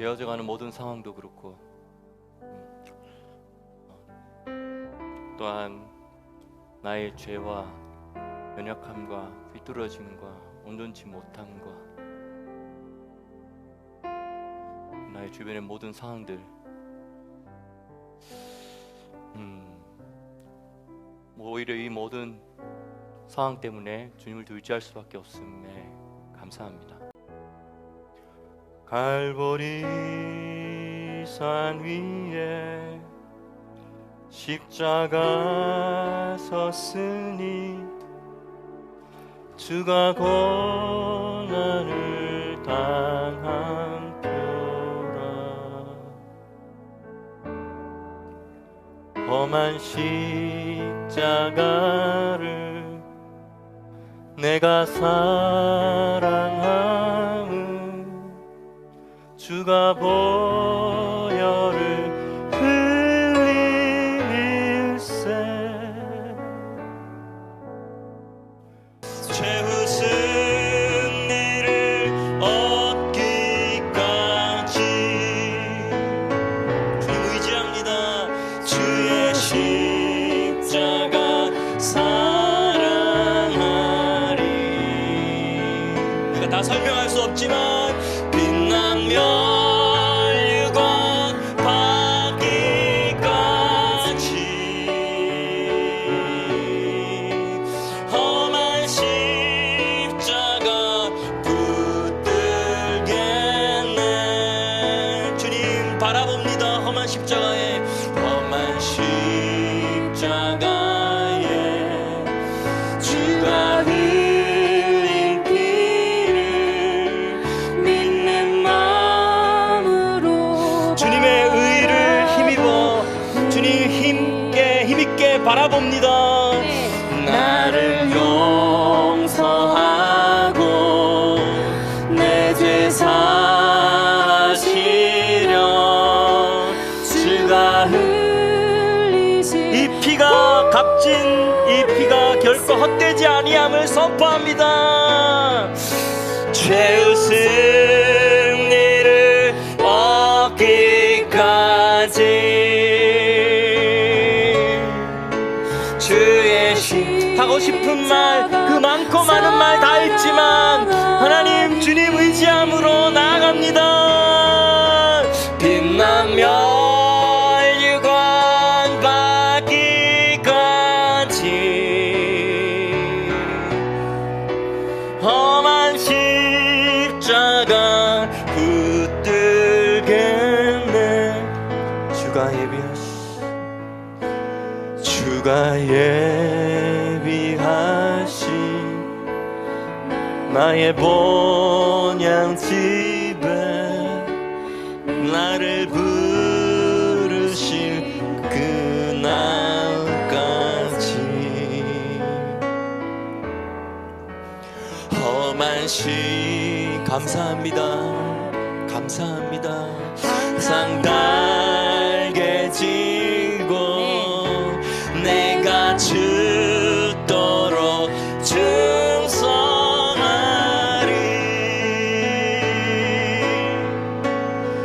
되어져가는 모든 상황도 그렇고 또한 나의 죄와 연약함과 삐뚤어짐과 온전치 못함과 나의 주변의 모든 상황들 오히려 이 모든 상황 때문에 주님을 더 의지할 수밖에 없음에 감사합니다. 갈보리 산 위에 십자가 섰으니 주가 고난을 당한 표라. 험한 십자가를 내가 사랑함은 주가 보혈을 흘리일세. 최후 승리를 얻기까지 주님 의지합니다. 주의 십자가 사랑하리. 내가 다 설명할 수 없지만 빛난 멸류관 받기까지 험한 십자가 붙들겠네. 주님 바라봅니다. 험한 십자가에 험한 십자가에 주가 흘린 피를 믿는 마음으로 주님의 의를 힘입어 주님 힘있게 바라봅니다. 나를 용서하고 내 죄 사시려 주가 이 피가 값진 이 피가 결코 헛되지 아니함을 선포합니다. 죄의 승리를 얻기까지 주의 하고 싶은 말 그 많고 많은 말 다 했지만 하나님 주님 의지함으로 나아갑니다. 빛난 멸류관 받기까지 험한 십자가 붙들겠네. 주가 예비하신 나의 본향 집에 나를 부르실 그날까지 험한 감사합니다. 감사합니다. 항상 달게 지고 내가 죽도록 충성하리.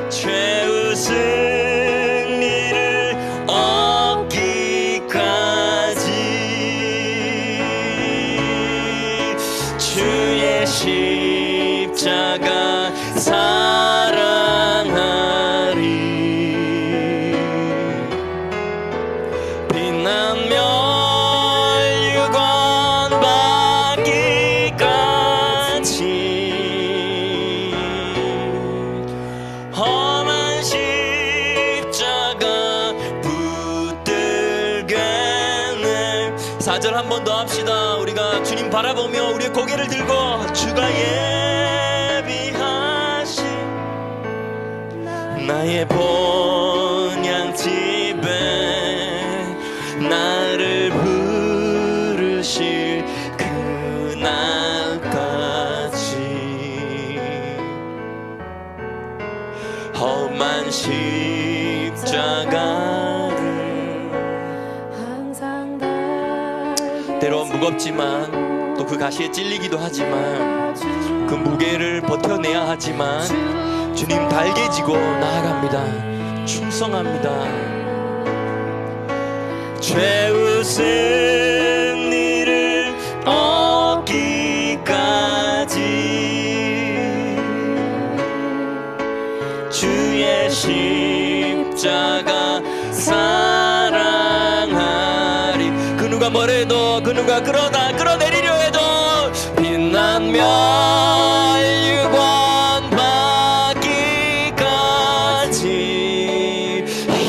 최후 승리를 얻기까지 주의 십자가 사랑하리. 빛난 멸류관 받기까지 험한 십자가 붙들겠네. 4절 한 번 더 합시다. 우리가 주님 바라보며 우리의 고개를 들고 주가 예비하신 나의 본향 집에 나를 부르실 그날까지 험한 십자가를 때론 무겁지만 또 그 가시에 찔리기도 하지만 그 무게를 버텨내야 하지만 주님 달개지고 나아갑니다. 충성합니다. 죄우승 이를 얻기까지 주의 십자가 사랑하리. 그 누가 뭐래도 그 누가 끌어내리려 해도 빛난 멸류관 받기까지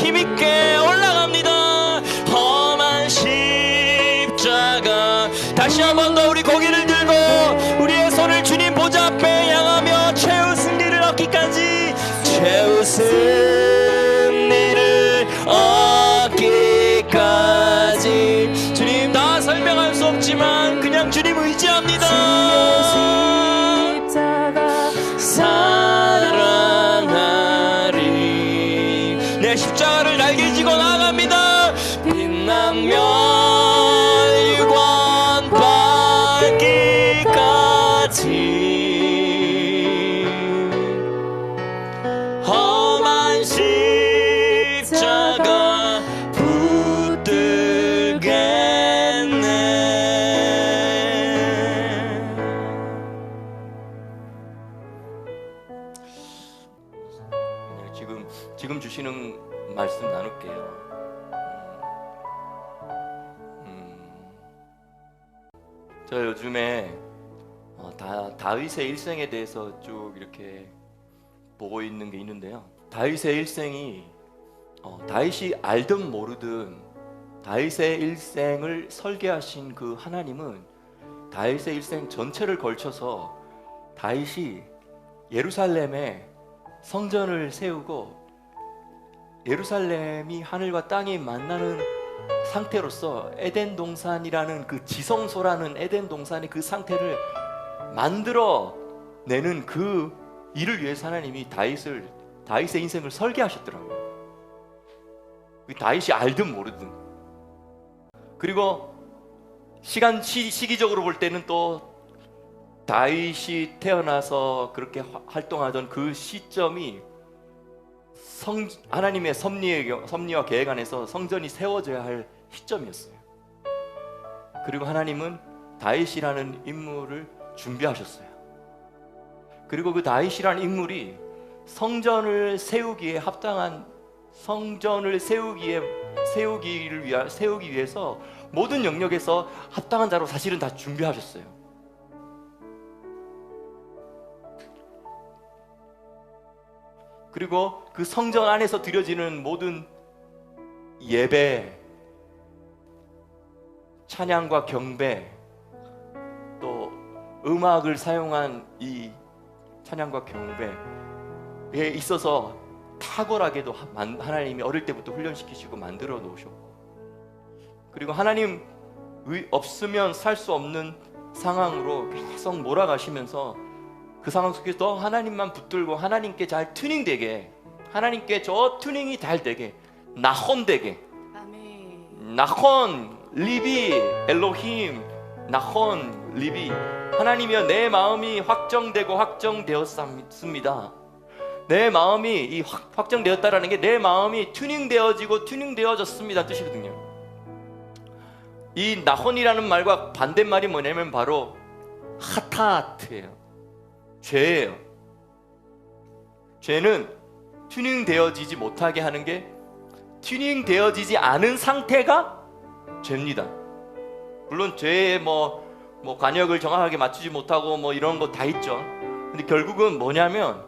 힘있게 올라갑니다. 험한 십자가. 다시 한 번 더 우리 고개를 들고 우리의 손을 주님 보좌 앞에 향하며 최후 승리를 얻기까지, 최후 승리를 얻기까지. 주님 다 설명할 수 없지만 그냥 주님 의지합니다. 사랑하리. 내 십자가를 날개지고 나아갑니다. 빛난 멸류관 받기까지 험한 십자가 붙들겠네. 지금 주시는 말씀 나눌게요. 저 요즘에 다윗의 일생에 대해서 쭉 이렇게 보고 있는 게 있는데요. 다윗의 일생이 다윗이 알든 모르든 다윗의 일생을 설계하신 그 하나님은 다윗의 일생 전체를 걸쳐서 다윗이 예루살렘에 성전을 세우고 예루살렘이 하늘과 땅이 만나는 상태로서 에덴 동산이라는 그 지성소라는 에덴 동산의 그 상태를 만들어 내는 그 일을 위해서 하나님이 다윗의 인생을 설계하셨더라고요. 다윗이 알든 모르든. 그리고 시기적으로 볼 때는 또 다윗이 태어나서 그렇게 활동하던 그 시점이 하나님의 섭리와 계획 안에서 성전이 세워져야 할 시점이었어요. 그리고 하나님은 다윗이라는 인물을 준비하셨어요. 그리고 그 다윗이라는 인물이 성전을 세우기에 합당한, 성전을 세우기 위해서 모든 영역에서 합당한 자로 사실은 다 준비하셨어요. 그리고 그 성전 안에서 드려지는 모든 예배, 찬양과 경배, 또 음악을 사용한 이 찬양과 경배에 있어서 탁월하게도 하나님이 어릴 때부터 훈련시키시고 만들어 놓으셨고, 그리고 하나님 없으면 살 수 없는 상황으로 계속 몰아가시면서 그 상황 속에서 하나님만 붙들고 하나님께 잘 튜닝되게, 하나님께 저 튜닝이 잘 되게, 나혼되게, 나혼 리비 엘로힘, 나혼 리비, 하나님이여 내 마음이 확정되고 확정되었습니다. 내 마음이 확정되었다라는 게 내 마음이 튜닝되어지고 튜닝되어졌습니다 뜻이거든요. 이 나혼이라는 말과 반대말이 뭐냐면 바로 하타트예요. 죄예요. 죄는 튜닝되어지지 못하게 하는 게, 튜닝되어지지 않은 상태가 죄입니다. 물론 죄에 뭐 관역을 정확하게 맞추지 못하고 뭐 이런 거 다 있죠. 근데 결국은 뭐냐면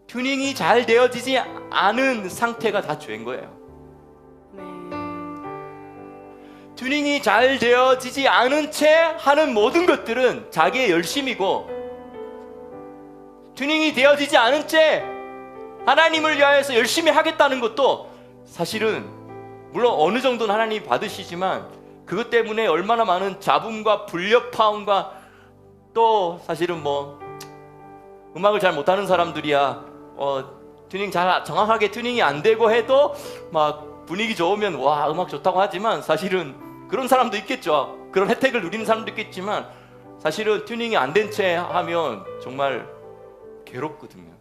튜닝이 잘 되어지지 않은 상태가 다 죄인 거예요. 튜닝이 잘 되어지지 않은 채 하는 모든 것들은 자기의 열심이고, 튜닝이 되어지지 않은 채 하나님을 위하여서 열심히 하겠다는 것도 사실은 물론 어느 정도는 하나님이 받으시지만 그것 때문에 얼마나 많은 잡음과 불협화음과, 또 사실은 뭐 음악을 잘 못하는 사람들이야 튜닝 잘 정확하게 튜닝이 안 되고 해도 막 분위기 좋으면 와 음악 좋다고 하지만, 사실은 그런 사람도 있겠죠. 그런 혜택을 누리는 사람도 있겠지만 사실은 튜닝이 안 된 채 하면 정말 괴롭거든요.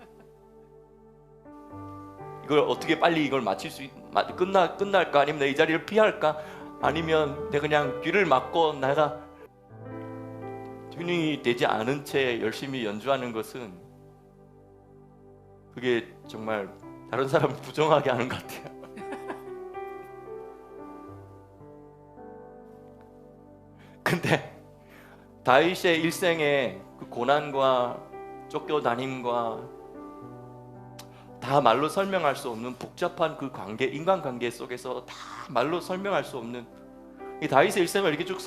이걸 어떻게 빨리 이걸 마칠 수 끝날까? 아니면 내 이 자리를 피할까? 아니면 내가 그냥 귀를 막고 내가 튜닝이 되지 않은 채 열심히 연주하는 것은 그게 정말 다른 사람을 부정하게 하는 것 같아요. 근데 다윗의 일생에 그 고난과 쫓겨다님과 다 말로 설명할 수 없는 복잡한 그 관계, 인간관계 속에서 다 말로 설명할 수 없는 이 다윗의 일생을 이렇게 쭉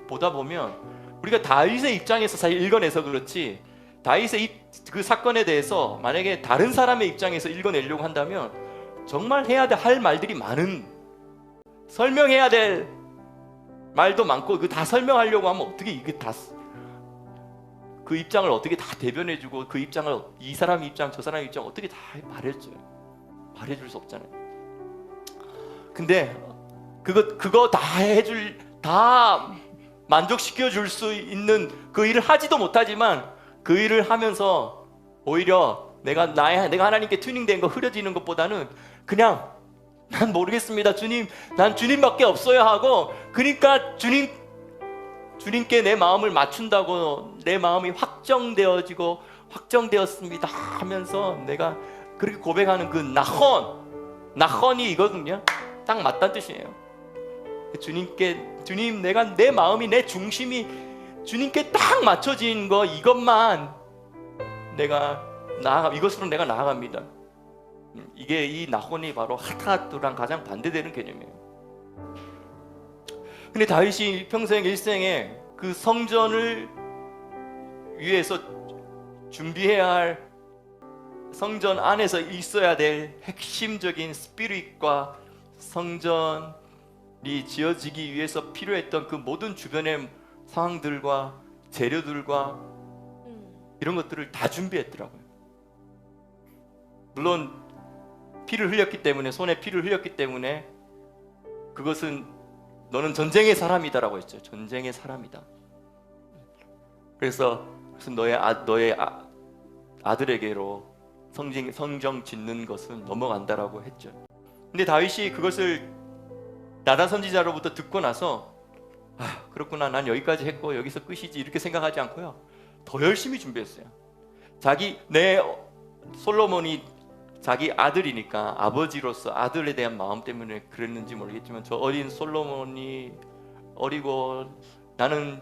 보다 보면 우리가 다윗의 입장에서 사실 읽어내서 그렇지, 다윗의 그 사건에 대해서 만약에 다른 사람의 입장에서 읽어내려고 한다면 정말 해야 할 말들이 많은, 설명해야 될 말도 많고 그 다 설명하려고 하면 어떻게 이게 다 그 입장을 어떻게 다 대변해주고 그 입장을 이 사람 입장 저 사람 입장 어떻게 다 말해줘요? 말해줄 수 없잖아요. 근데 그거 다 만족시켜 줄 수 있는 그 일을 하지도 못하지만 그 일을 하면서 오히려 내가 하나님께 튜닝된 거 흐려지는 것보다는 그냥 난 모르겠습니다 주님, 난 주님밖에 없어요 하고, 그러니까 주님께 내 마음을 맞춘다고 내 마음이 확정되었습니다 하면서 내가 그렇게 고백하는 그 나헌이 이거든요. 딱 맞다는 뜻이에요. 주님, 내가 내 마음이, 내 중심이 주님께 딱 맞춰진 거, 이것만 이것으로 내가 나아갑니다. 이게 이 나헌이 바로 하타하투랑 가장 반대되는 개념이에요. 근데 다윗이 평생 일생에 그 성전을 위해서 준비해야 할, 성전 안에서 있어야 될 핵심적인 스피릿과 성전이 지어지기 위해서 필요했던 그 모든 주변의 상황들과 재료들과 이런 것들을 다 준비했더라고요. 물론 피를 흘렸기 때문에, 손에 피를 흘렸기 때문에 그것은 너는 전쟁의 사람이다라고 했죠. 전쟁의 사람이다. 그래서 너의 아들에게로 성정 짓는 것은 넘어간다라고 했죠. 근데 다윗이 그것을 나단 선지자로부터 듣고 나서 그렇구나, 난 여기까지 했고 여기서 끝이지 이렇게 생각하지 않고요, 더 열심히 준비했어요. 솔로몬이 자기 아들이니까 아버지로서 아들에 대한 마음 때문에 그랬는지 모르겠지만, 저 어린 솔로몬이 어리고 나는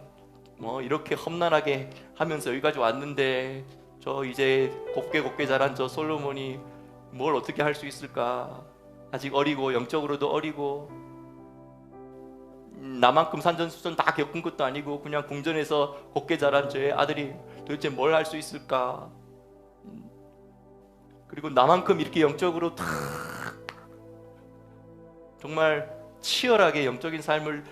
뭐 이렇게 험난하게 하면서 여기까지 왔는데 저 이제 곱게 자란 저 솔로몬이 뭘 어떻게 할 수 있을까? 아직 어리고 영적으로도 어리고 나만큼 산전수전 다 겪은 것도 아니고 그냥 궁전에서 곱게 자란 저의 아들이 도대체 뭘 할 수 있을까? 그리고 나만큼 이렇게 영적으로 정말 치열하게 영적인 삶을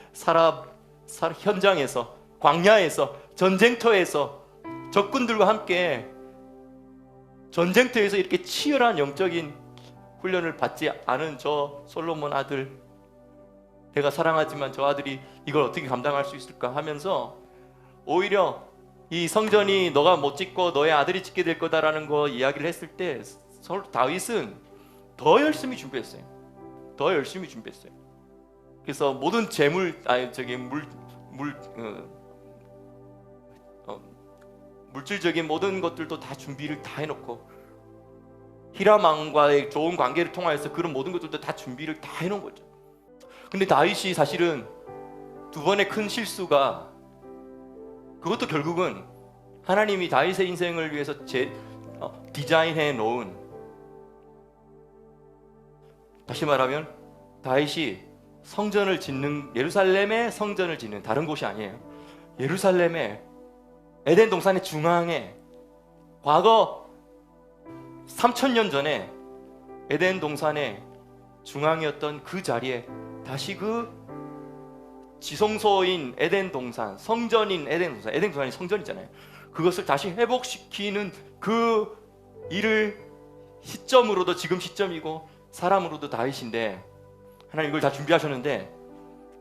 현장에서, 광야에서, 전쟁터에서 적군들과 함께 전쟁터에서 이렇게 치열한 영적인 훈련을 받지 않은 저 솔로몬 아들, 내가 사랑하지만 저 아들이 이걸 어떻게 감당할 수 있을까 하면서 오히려 이 성전이 너가 못 짓고 너의 아들이 짓게 될 거다라는 거 이야기를 했을 때 다윗은 더 열심히 준비했어요. 그래서 모든 물질적인 모든 것들도 다 준비를 다 해놓고, 히람 왕과의 좋은 관계를 통하여서 그런 모든 것들도 다 준비를 다 해놓은 거죠. 근데 다윗이 사실은 두 번의 큰 실수가, 그것도 결국은 하나님이 다윗의 인생을 위해서 디자인해 놓은, 다시 말하면 다윗이 성전을 짓는, 예루살렘의 성전을 짓는, 다른 곳이 아니에요. 예루살렘의 에덴 동산의 중앙에, 과거 3000년 전에 에덴 동산의 중앙이었던 그 자리에 다시 그 지성소인 에덴 동산, 성전인 에덴 동산, 에덴 동산이 성전이잖아요. 그것을 다시 회복시키는 그 일을 시점으로도 지금 시점이고 사람으로도 다윗인데, 하나님 이걸 다 준비하셨는데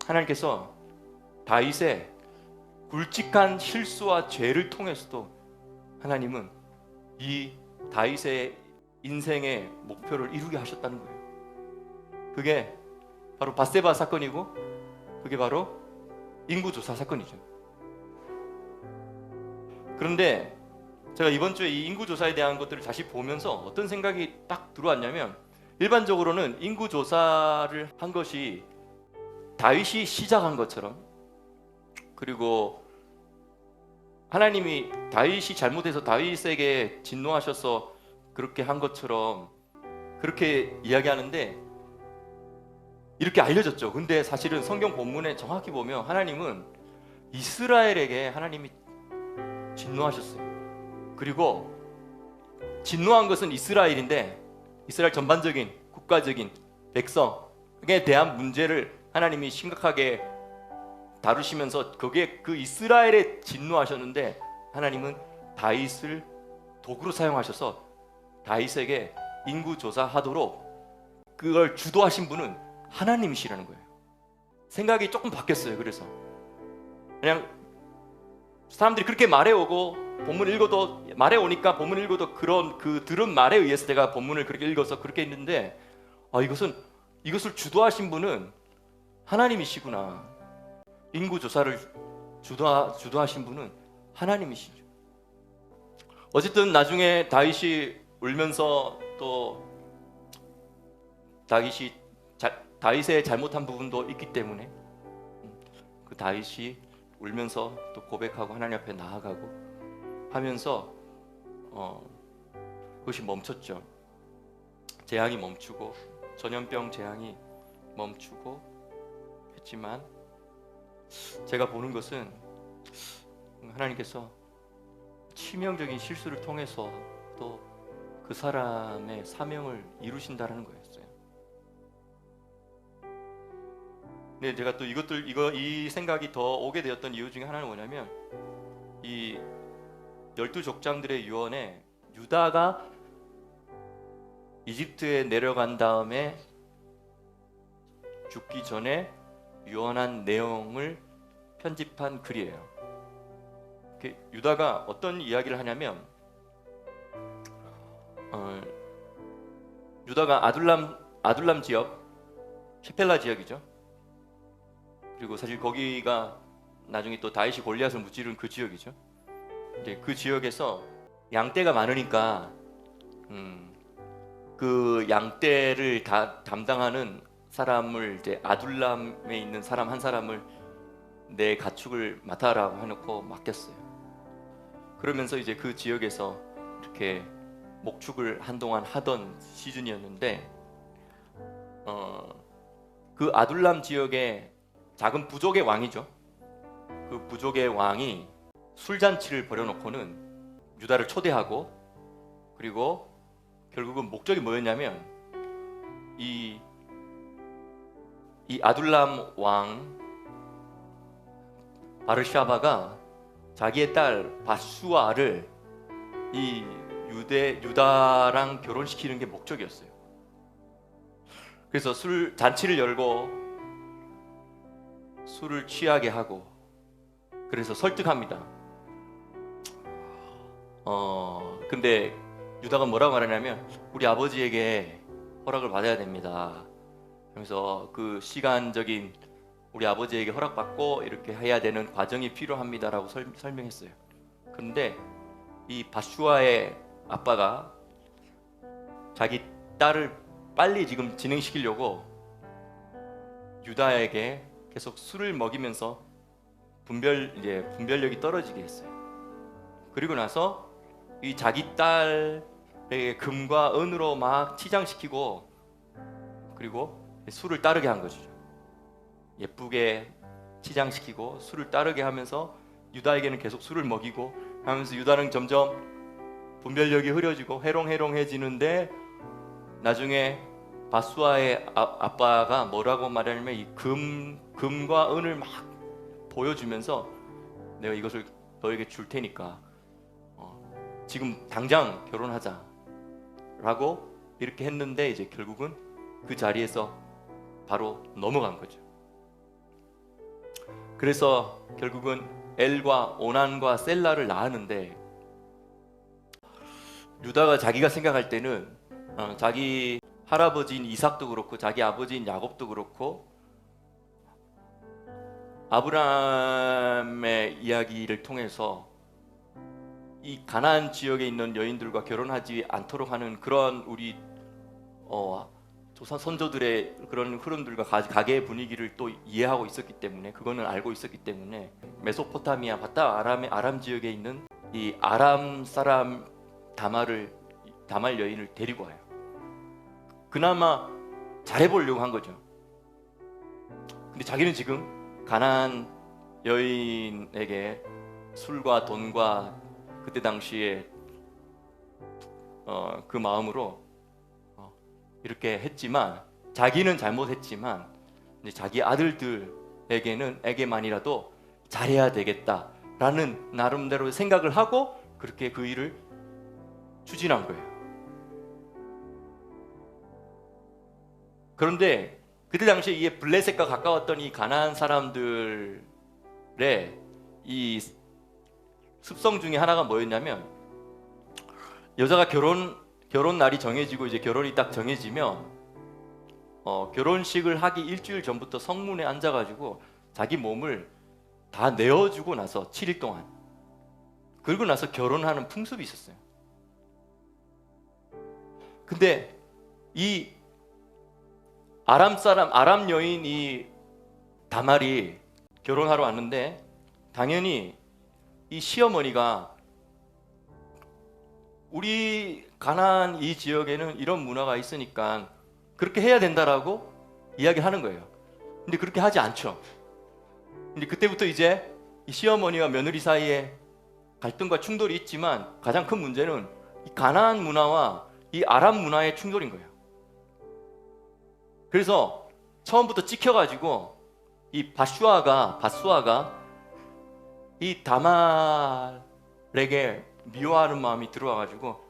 하나님께서 다윗의 굵직한 실수와 죄를 통해서도 하나님은 이 다윗의 인생의 목표를 이루게 하셨다는 거예요. 그게 바로 밧세바 사건이고, 그게 바로 인구조사 사건이죠. 그런데 제가 이번 주에 이 인구조사에 대한 것들을 다시 보면서 어떤 생각이 딱 들어왔냐면, 일반적으로는 인구조사를 한 것이 다윗이 시작한 것처럼, 그리고 하나님이 다윗이 잘못해서 다윗에게 진노하셔서 그렇게 한 것처럼 그렇게 이야기하는데, 이렇게 알려졌죠. 근데 사실은 성경 본문에 정확히 보면 하나님은 이스라엘에게 하나님이 진노하셨어요. 그리고 진노한 것은 이스라엘인데, 이스라엘 전반적인 국가적인 백성에 대한 문제를 하나님이 심각하게 다루시면서 그게 그 이스라엘에 진노하셨는데, 하나님은 다윗을 도구로 사용하셔서 다윗에게 인구조사하도록 그걸 주도하신 분은 하나님이시라는 거예요. 생각이 조금 바뀌었어요. 그래서 그냥 사람들이 그렇게 말해오고, 본문 읽어도 말해오니까 본문 읽어도 그런 그 들은 말에 의해서 제가 본문을 그렇게 읽어서 그렇게 했는데, 이것을 주도하신 분은 하나님이시구나. 인구조사를 주도하신 분은 하나님이시죠. 어쨌든 나중에 다윗이 울면서, 또 다윗의 잘못한 부분도 있기 때문에 그 다윗이 울면서 또 고백하고 하나님 앞에 나아가고 하면서 그것이 멈췄죠. 재앙이 멈추고, 전염병 재앙이 멈추고 했지만, 제가 보는 것은 하나님께서 치명적인 실수를 통해서 또 그 사람의 사명을 이루신다라는 거였어요. 근데 제가 또 이 생각이 더 오게 되었던 이유 중에 하나는 뭐냐면, 이 12족장들의 유언에 유다가 이집트에 내려간 다음에 죽기 전에 유언한 내용을 편집한 글이에요. 유다가 어떤 이야기를 하냐면, 유다가 아둘람 지역, 셰펠라 지역이죠. 그리고 사실 거기가 나중에 또 다윗이 골리앗을 무찌른 그 지역이죠. 이제 그 지역에서 양떼가 많으니까 그 양떼를 다 담당하는 사람을, 이제 아둘람에 있는 사람 한 사람을 내 가축을 맡아라고 해놓고 맡겼어요. 그러면서 이제 그 지역에서 이렇게 목축을 한동안 하던 시즌이었는데, 그 아둘람 지역의 작은 부족의 왕이죠. 그 부족의 왕이 술잔치를 벌여놓고는 유다를 초대하고, 그리고 결국은 목적이 뭐였냐면, 이 아둘람 왕 바르샤바가 자기의 딸 바수아를 이 유다랑 결혼시키는 게 목적이었어요. 그래서 술 잔치를 열고 술을 취하게 하고, 그래서 설득합니다. 근데 유다가 뭐라고 말하냐면, 우리 아버지에게 허락을 받아야 됩니다. 그래서 그 시간적인 우리 아버지에게 허락받고 이렇게 해야 되는 과정이 필요합니다라고 설명했어요. 그런데 이 바슈아의 아빠가 자기 딸을 빨리 지금 진행시키려고 유다에게 계속 술을 먹이면서 분별력이 떨어지게 했어요. 그리고 나서 이 자기 딸에게 금과 은으로 막 치장시키고, 그리고 술을 따르게 한 거죠. 예쁘게 치장시키고 술을 따르게 하면서 유다에게는 계속 술을 먹이고 하면서, 유다는 점점 분별력이 흐려지고 해롱해롱해지는데, 나중에 바수아의 아빠가 뭐라고 말하냐면, 이 금과 은을 막 보여주면서 내가 이것을 너에게 줄 테니까 지금 당장 결혼하자 라고 이렇게 했는데, 이제 결국은 그 자리에서 바로 넘어간 거죠. 그래서 결국은 엘과 오난과 셀라를 낳았는데, 유다가 자기가 생각할 때는 자기 할아버지인 이삭도 그렇고 자기 아버지인 야곱도 그렇고 아브라함의 이야기를 통해서 이 가나안 지역에 있는 여인들과 결혼하지 않도록 하는 그런 우리 조상 선조들의 그런 흐름들과 가계의 분위기를 또 이해하고 있었기 때문에, 그거는 알고 있었기 때문에 메소포타미아 바다 아람 지역에 있는 이 아람 사람 다말 여인을 데리고 와요. 그나마 잘해보려고 한 거죠. 근데 자기는 지금 가나안 여인에게 술과 돈과 그때 당시에 그 마음으로 이렇게 했지만, 자기는 잘못했지만 이제 자기 아들들에게만이라도 잘해야 되겠다라는 나름대로 생각을 하고 그렇게 그 일을 추진한 거예요. 그런데 그때 당시에 이게 블레셋과 가까웠던 이 가나안 사람들의 이 습성 중에 하나가 뭐였냐면, 여자가 결혼 날이 정해지고 이제 결혼이 딱 정해지면 결혼식을 하기 일주일 전부터 성문에 앉아가지고 자기 몸을 다 내어주고 나서 7일 동안, 그리고 나서 결혼하는 풍습이 있었어요. 근데 이 아람 여인 이 다말이 결혼하러 왔는데, 당연히 이 시어머니가 우리 가나안 이 지역에는 이런 문화가 있으니까 그렇게 해야 된다라고 이야기를 하는 거예요. 근데 그렇게 하지 않죠. 근데 그때부터 이제 이 시어머니와 며느리 사이에 갈등과 충돌이 있지만, 가장 큰 문제는 이 가나안 문화와 이 아람 문화의 충돌인 거예요. 그래서 처음부터 찍혀가지고 이 바수아가 이 다말에게 미워하는 마음이 들어와가지고,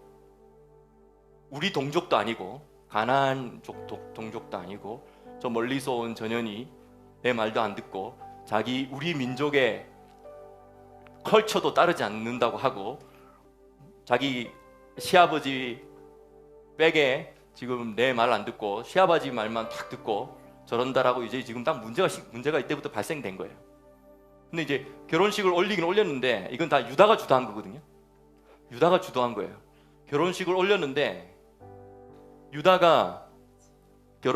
우리 동족도 아니고 가나안 동족도 아니고 저 멀리서 온 전현이 내 말도 안 듣고 우리 민족의 컬처도 따르지 않는다고 하고, 자기 시아버지 백에 지금 내 말 안 듣고 시아버지 말만 딱 듣고 저런다라고 이제 지금 딱 문제가 이때부터 발생된 거예요. 근데 이제 결혼식을 올리긴 올렸는데, 이건 다 유다가 주도한 거거든요. 유다가 주도한 거예요. 결혼식을 올렸는데, 유다가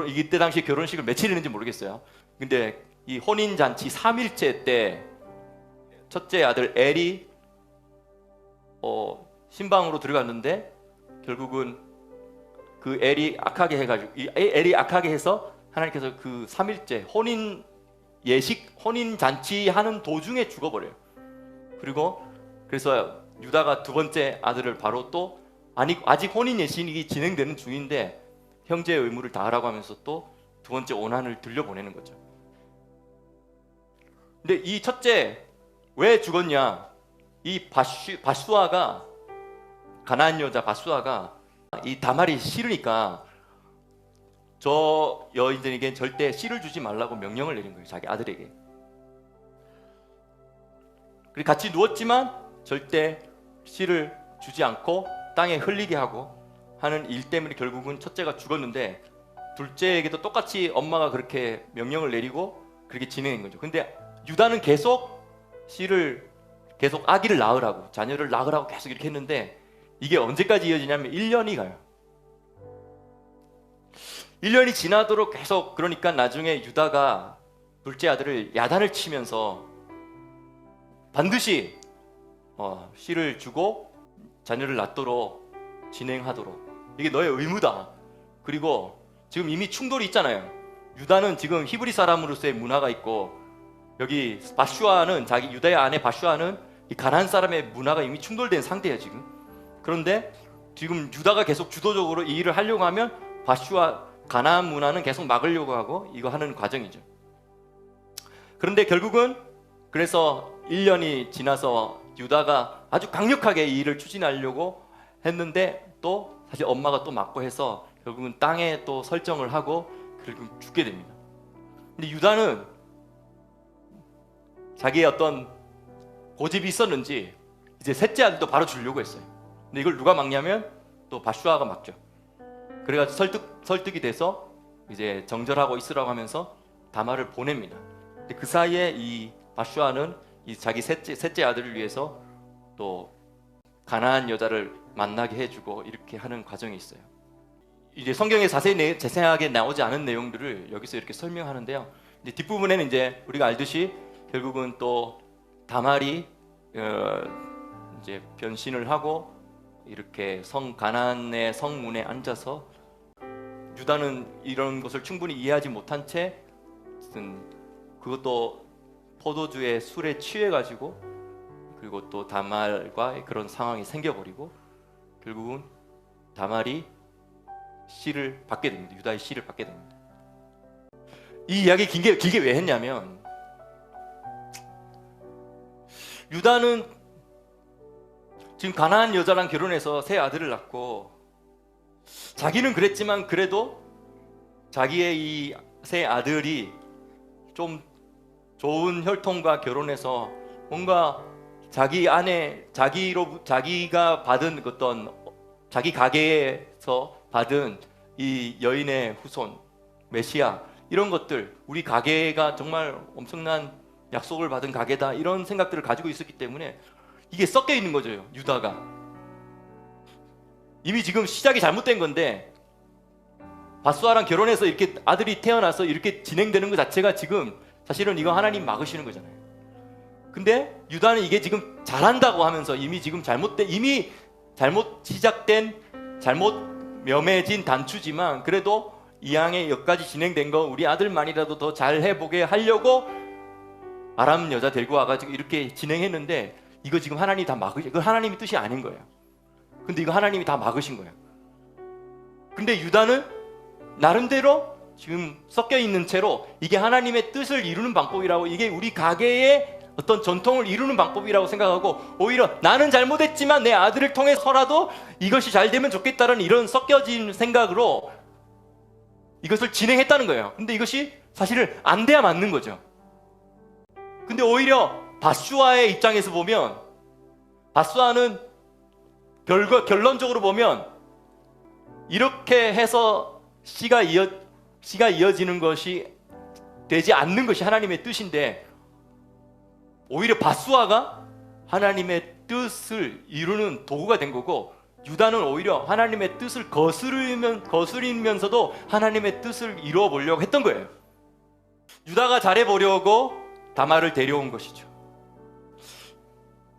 이때 당시 결혼식을 며칠 했는지 모르겠어요. 근데 이 혼인잔치 3일째 때 첫째 아들 엘이 신방으로 들어갔는데, 결국은 그 엘이 악하게 해서 하나님께서 그 3일째 혼인잔치 하는 도중에 죽어버려요. 그리고 그래서 유다가 두 번째 아들을 바로 또 아직 혼인 예식이 진행되는 중인데 형제의 의무를 다하라고 하면서 또 두 번째 원한을 들려보내는 거죠. 근데 이 첫째 왜 죽었냐? 이 바수아가, 가나안 여자 바수아가 이 다말이 싫으니까 저 여인들에게 절대 씨를 주지 말라고 명령을 내린 거예요. 자기 아들에게. 그리고 같이 누웠지만 절대 씨를 주지 않고 땅에 흘리게 하고 하는 일 때문에 결국은 첫째가 죽었는데, 둘째에게도 똑같이 엄마가 그렇게 명령을 내리고 그렇게 진행한 거죠. 근데 유다는 계속 아기를 낳으라고, 자녀를 낳으라고 계속 이렇게 했는데, 이게 언제까지 이어지냐면 1년이 가요. 1년이 지나도록 계속, 그러니까 나중에 유다가 둘째 아들을 야단을 치면서 반드시 씨를 주고 자녀를 낳도록 진행하도록, 이게 너의 의무다. 그리고 지금 이미 충돌이 있잖아요. 유다는 지금 히브리 사람으로서의 문화가 있고, 여기 유다의 아내 바슈아는 이 가나안 사람의 문화가 이미 충돌된 상태예요 지금. 그런데 지금 유다가 계속 주도적으로 이 일을 하려고 하면 가나안 문화는 계속 막으려고 하고 이거 하는 과정이죠. 그런데 결국은 그래서 1년이 지나서 유다가 아주 강력하게 이 일을 추진하려고 했는데, 또 사실 엄마가 또 막고 해서 결국은 땅에 또 설정을 하고 결국 죽게 됩니다. 근데 유다는 자기의 어떤 고집이 있었는지 이제 셋째 아들도 바로 주려고 했어요. 근데 이걸 누가 막냐면 또 바슈아가 막죠. 그래가지고 설득이 돼서 이제 정절하고 있으라고 하면서 다말을 보냅니다. 근데 그 사이에 이 바슈아는 이 자기 셋째 아들을 위해서 또 가나안 여자를 만나게 해주고 이렇게 하는 과정이 있어요. 이제 성경에 자세하게 나오지 않은 내용들을 여기서 이렇게 설명하는데요. 이제 뒷부분에는 이제 우리가 알듯이 결국은 또 다말이 이제 변신을 하고 이렇게 가나안의 성문에 앉아서 유다는 이런 것을 충분히 이해하지 못한 채 그것도 포도주에 술에 취해가지고 그리고 또 다말과 그런 상황이 생겨버리고 결국은 다말이 씨를 받게 됩니다. 유다의 씨를 받게 됩니다. 이 이야기 길게 왜 했냐면 유다는 지금 가나안 여자랑 결혼해서 새 아들을 낳고 자기는 그랬지만 그래도 자기의 이 새 아들이 좀 좋은 혈통과 결혼해서 뭔가 자기 안에 자기가 받은 어떤 자기 가게에서 받은 이 여인의 후손 메시아 이런 것들 우리 가게가 정말 엄청난 약속을 받은 가게다 이런 생각들을 가지고 있었기 때문에 이게 섞여 있는 거죠. 유다가 이미 지금 시작이 잘못된 건데 바수아랑 결혼해서 이렇게 아들이 태어나서 이렇게 진행되는 것 자체가 지금 사실은 이거 하나님 막으시는 거잖아요. 근데 유다는 이게 지금 잘한다고 하면서 이미 잘못 시작된 잘못 묘매진 단추지만 그래도 이 양의 여기까지 진행된 거 우리 아들만이라도 더 잘 해보게 하려고 아람 여자 데리고 와가지고 이렇게 진행했는데 이거 지금 하나님이 다 이거 하나님의 뜻이 아닌 거예요. 근데 이거 하나님이 다 막으신 거예요. 근데 유다는 나름대로 지금 섞여 있는 채로 이게 하나님의 뜻을 이루는 방법이라고 이게 우리 가게의 어떤 전통을 이루는 방법이라고 생각하고 오히려 나는 잘못했지만 내 아들을 통해서라도 이것이 잘 되면 좋겠다는 이런 섞여진 생각으로 이것을 진행했다는 거예요. 근데 이것이 사실은 안 돼야 맞는 거죠. 근데 오히려 바수아의 입장에서 보면 바수아는 결론적으로 보면 이렇게 해서 씨가 이어지는 것이 되지 않는 것이 하나님의 뜻인데 오히려 바수아가 하나님의 뜻을 이루는 도구가 된 거고 유다는 오히려 하나님의 뜻을 거스리면서도 하나님의 뜻을 이루어 보려고 했던 거예요. 유다가 잘해보려고 다말을 데려온 것이죠.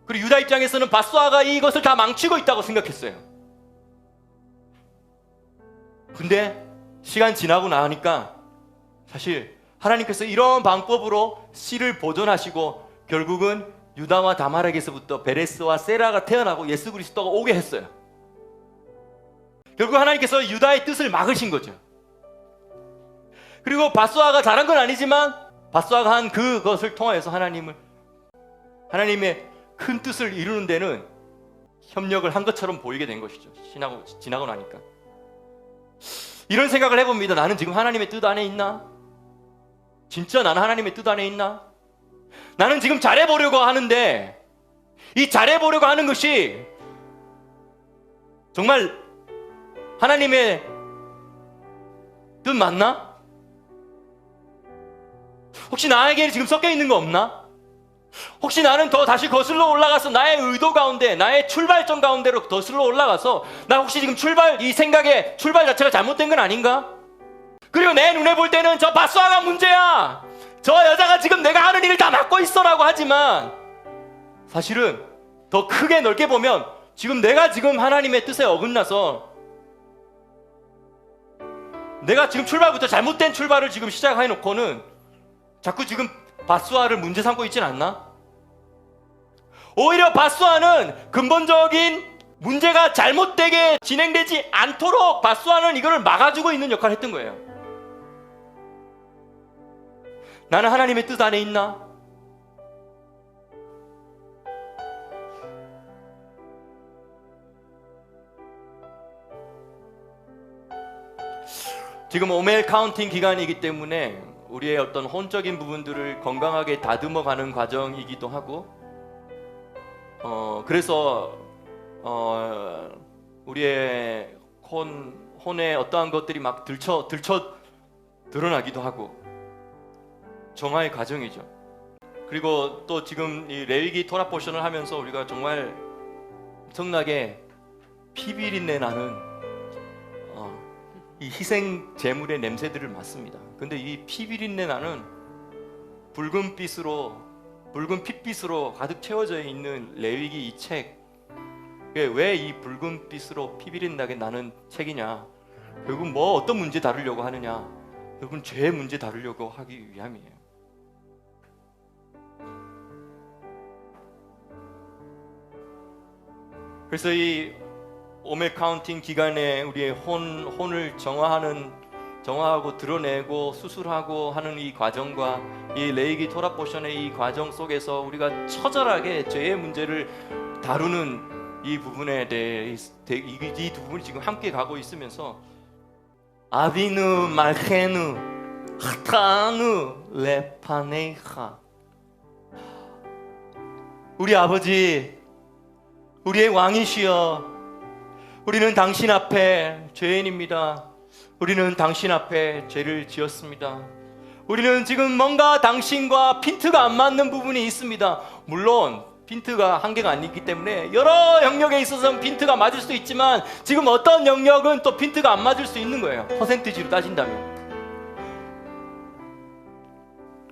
그리고 유다 입장에서는 바수아가 이것을 다 망치고 있다고 생각했어요. 근데 시간 지나고 나니까 사실 하나님께서 이런 방법으로 씨를 보존하시고 결국은 유다와 다말에게서부터 베레스와 세라가 태어나고 예수 그리스도가 오게 했어요. 결국 하나님께서 유다의 뜻을 막으신 거죠. 그리고 바수아가 잘한 건 아니지만 바수아가 한 그것을 통해서 하나님의 큰 뜻을 이루는 데는 협력을 한 것처럼 보이게 된 것이죠. 지나고 나니까. 이런 생각을 해봅니다. 나는 지금 하나님의 뜻 안에 있나? 진짜 나는 하나님의 뜻 안에 있나? 나는 지금 잘해보려고 하는데 이 잘해보려고 하는 것이 정말 하나님의 뜻 맞나? 혹시 나에게 지금 섞여 있는 거 없나? 혹시 나는 더 다시 거슬러 올라가서 나의 의도 가운데 나의 출발점 가운데로 거슬러 올라가서 나 혹시 지금 이 생각의 출발 자체가 잘못된 건 아닌가? 그리고 내 눈에 볼 때는 저 바수아가 문제야, 저 여자가 지금 내가 하는 일을 다 막고 있어 라고 하지만 사실은 더 크게 넓게 보면 내가 지금 하나님의 뜻에 어긋나서 내가 지금 출발부터 잘못된 출발을 지금 시작해놓고는 자꾸 지금 바수아를 문제 삼고 있진 않나? 오히려 바수아는 근본적인 문제가 잘못되게 진행되지 않도록 바수아는 이거를 막아주고 있는 역할을 했던 거예요. 나는 하나님의 뜻 안에 있나? 지금 오멜 카운팅 기간이기 때문에 우리의 어떤 혼적인 부분들을 건강하게 다듬어가는 과정이기도 하고 그래서 우리의 혼의 어떠한 것들이 막 들쳐 드러나기도 하고 정화의 과정이죠. 그리고 또 지금 이 레위기 토라 포션을 하면서 우리가 정말 엄청나게 피비린내 나는 이 희생 제물의 냄새들을 맡습니다. 근데 이 피비린내 나는 붉은 핏빛으로 가득 채워져 있는 레위기 이 책, 왜 이 붉은 빛으로 피비린나게 나는 책이냐? 결국 뭐 어떤 문제 다루려고 하느냐? 결국은 죄의 문제 다루려고 하기 위함이에요. 그래서 이 오메 카운팅 기간에 우리의 혼을 정화하고 드러내고 수술하고 하는 이 과정과 이 레위기 토라 포션의 이 과정 속에서 우리가 처절하게 죄의 문제를 다루는 이 부분에 대해 이 두 부분이 지금 함께 가고 있으면서 아비누 말케누 하타누 레파네이카, 우리 아버지, 우리의 왕이시여, 우리는 당신 앞에 죄인입니다. 우리는 당신 앞에 죄를 지었습니다. 우리는 지금 뭔가 당신과 핀트가 안 맞는 부분이 있습니다. 물론 핀트가 한계가 아니기 때문에 여러 영역에 있어서는 핀트가 맞을 수 있지만 지금 어떤 영역은 또 핀트가 안 맞을 수 있는 거예요. 퍼센티지로 따진다면.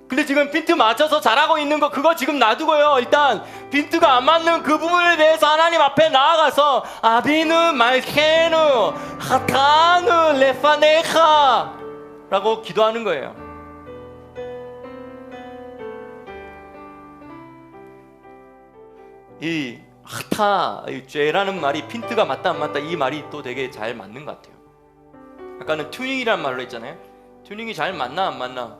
근데 지금 핀트 맞춰서 잘하고 있는 거 그거 지금 놔두고요. 일단 핀트가 안 맞는 그 부분에 대해서 하나님 앞에 나아가서 아비누 말케누 하타누 레파네카 라고 기도하는 거예요. 이 하타, 이 죄라는 말이 핀트가 맞다 안 맞다 이 말이 또 되게 잘 맞는 것 같아요. 아까는 튜닝이란 말로 했잖아요. 튜닝이 잘 맞나 안 맞나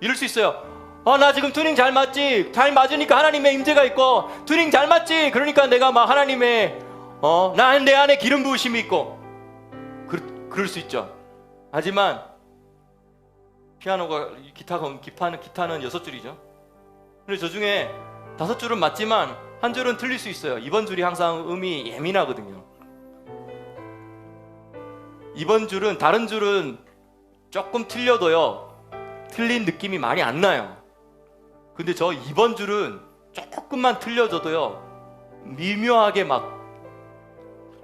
이럴 수 있어요. 나 지금 튜닝 잘 맞지? 잘 맞으니까 하나님의 임재가 있고, 튜닝 잘 맞지? 그러니까 내가 막 하나님의 내 안에 기름 부으심이 있고 그럴 수 있죠. 하지만 피아노가 기타는 6줄이죠. 근데 저 중에 5줄은 맞지만 한 줄은 틀릴 수 있어요. 이번 줄이 항상 음이 예민하거든요. 이번 줄은 다른 줄은 조금 틀려도요 틀린 느낌이 많이 안 나요. 근데 저 이번 줄은 조금만 틀려져도요 미묘하게 막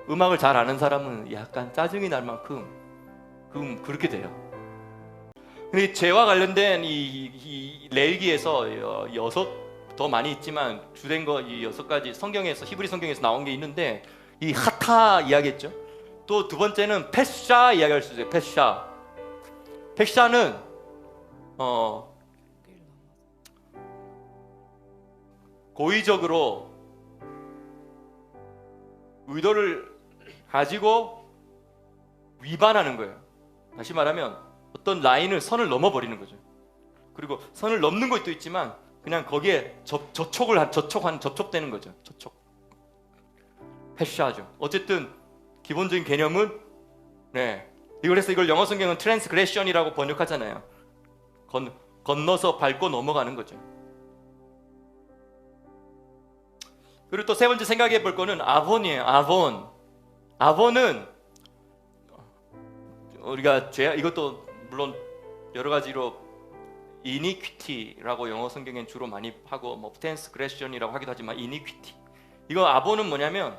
음악을 잘 아는 사람은 약간 짜증이 날 만큼 그렇게 돼요. 근데 죄와 관련된 이 레위기에서 더 많이 있지만 주된 거 이 6가지 성경에서 히브리 성경에서 나온 게 있는데 이 하타 이야기했죠. 또 두 번째는 페샤 이야기할 수 있어요. 페샤는 고의적으로 의도를 가지고 위반하는 거예요. 다시 말하면 어떤 선을 넘어버리는 거죠. 그리고 선을 넘는 것도 있지만 그냥 거기에 접촉되는 거죠. 패샤죠. 어쨌든 기본적인 개념은 그래서 이걸 영어 성경은 트랜스그레션이라고 번역하잖아요. 건너서 밟고 넘어가는 거죠. 그리고 또 세 번째 생각해 볼 거는 아본이에요. 아본은 우리가 이것도 물론 여러 가지로 iniquity라고 영어 성경엔 주로 많이 하고 transgression이라고 하기도 하지만 iniquity, 이거 아본은 뭐냐면